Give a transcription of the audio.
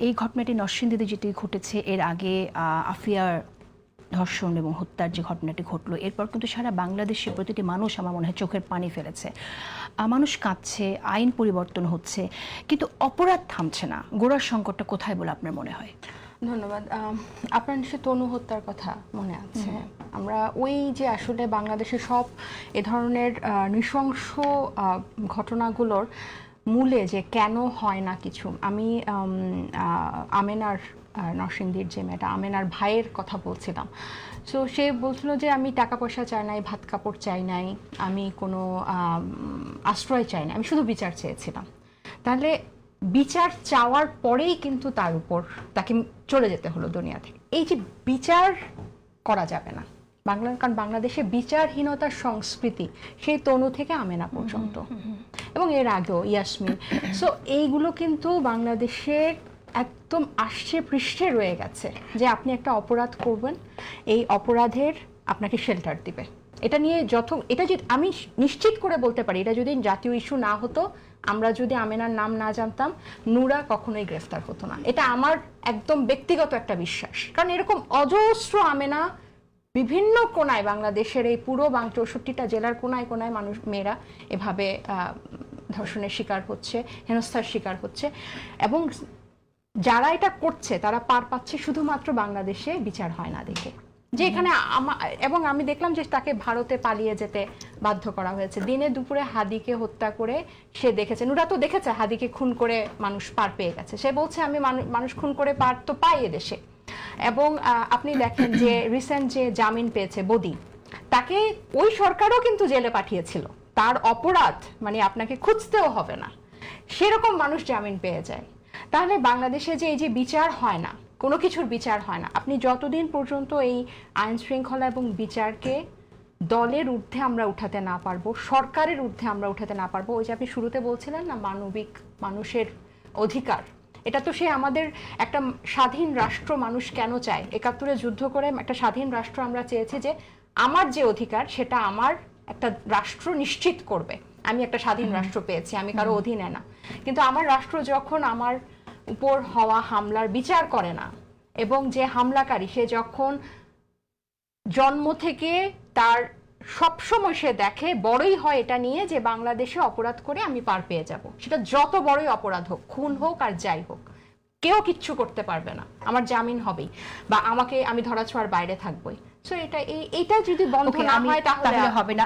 এই ঘটনাটি নরসিংদীতে যেটি ঘটেছে, এর আগে আফিয়ার ধর্ষণ এবং হত্যার যে ঘটনাটি ঘটলো, এরপর কিন্তু সারা বাংলাদেশে প্রতিটি মানুষ আমার মনে হয় চোখের পানি ফেলেছে। মানুষ কাঁদছে, আইন পরিবর্তন হচ্ছে, কিন্তু অপরাধ থামছে না। গোড়ার সংকটটা কোথায় বলে আপনার মনে হয়? ধন্যবাদ। আপনার নিশ্চয়ই তনু হত্যার কথা মনে আছে। আমরা ওই যে আসলে বাংলাদেশের সব এ ধরনের নৃশংস ঘটনাগুলোর মূলে যে কেন হয় না কিছু, আমি আমেনার নরসিংদীর যে মেয়েটা আমেনার ভাইয়ের কথা বলছিলাম। সো সে বলছিল যে আমি টাকা পয়সা চাই নাই, ভাত কাপড় চাই নাই, আমি কোনো আশ্রয় চাই না, আমি শুধু বিচার চেয়েছিলাম। তাহলে বিচার চাওয়ার পরেই কিন্তু তার উপর তাকে চলে যেতে হলো দুনিয়া থেকে। এই যে বিচার করা যাবে না কারণ বাংলাদেশে বিচারহীনতার সংস্কৃতি সেই তনু থেকে আমেনা পর্যন্ত, এবং এর আগেও ইয়াসমিন। সো এইগুলো কিন্তু বাংলাদেশের একদম আষ্টে পৃষ্ঠে রয়ে গেছে যে আপনি একটা অপরাধ করবেন, এই অপরাধের আপনাকে শেল্টার দিবে। এটা নিয়ে এটা যদি আমি নিশ্চিত করে বলতে পারি, এটা যদি জাতীয় ইস্যু না হতো, আমরা যদি আমেনার নাম না জানতাম, নূরা কখনোই গ্রেফতার হতো না। এটা আমার একদম ব্যক্তিগত একটা বিশ্বাস। কারণ এরকম অজস্র আমেনা বিভিন্ন কোনায়, বাংলাদেশের এই পুরো 64টা জেলার কোনায় কোনায় মেয়েরা এভাবে ধর্ষণের শিকার হচ্ছে, হেনস্থার শিকার হচ্ছে, এবং যারা এটা করছে তারা পার পাচ্ছে শুধুমাত্র বাংলাদেশে বিচার হয় না দেখে। যে এখানে এবং আমি দেখলাম যে তাকে ভারতে পালিয়ে যেতে বাধ্য করা হয়েছে। দিনে দুপুরে হাদিকে হত্যা করে সে দেখেছে, নুরা তো দেখেছে হাদিকে খুন করে মানুষ পার পেয়ে গেছে। সে বলছে আমি মানুষ খুন করে পার তো পাই এদেশে। এবং আপনি দেখেন যে রিসেন্ট যে জামিন পেয়েছে বদি, তাকে ওই সরকারও কিন্তু জেলে পাঠিয়েছিল। তার অপরাধ মানে আপনাকে খুঁজতেও হবে না, সেরকম মানুষ জামিন পেয়ে যায়। তাহলে বাংলাদেশে যে এই যে বিচার হয় না, কোনো কিছুর বিচার হয় না, আপনি যতদিন পর্যন্ত এই আইন শৃঙ্খলা এবং বিচারকে দলের ঊর্ধ্বে আমরা উঠাতে না পারবো, সরকারের ঊর্ধ্বে আমরা উঠাতে না পারবো, ওই যে আপনি শুরুতে বলছিলেন না মানবিক মানুষের অধিকার, এটা তো সে আমাদের একটা স্বাধীন রাষ্ট্র মানুষ কেন চায়? 71-এ যুদ্ধ করে একটা স্বাধীন রাষ্ট্র আমরা চেয়েছি যে আমার যে অধিকার সেটা আমার একটা রাষ্ট্র নিশ্চিত করবে। আমি একটা স্বাধীন রাষ্ট্র পেয়েছি, আমি কারো অধীনে না। কিন্তু আমার রাষ্ট্র যখন আমার উপর হওয়া হামলার বিচার করে না, এবং যে হামলাকারী সে যখন জন্ম থেকে তার সবসময় সে দেখে বড়ই হয় এটা নিয়ে যে বাংলাদেশে অপরাধ করে আমি পার পেয়ে যাব, সেটা যত বড়ই অপরাধ হোক, খুন হোক আর যাই হোক, কেউ কিচ্ছু করতে পারবে না, আমার জামিন হবেই, বা আমি ধরাছোঁয়ার বাইরে থাকবোই। সো এইটা যদি বন্ধ না হয় তাহলে হবে না।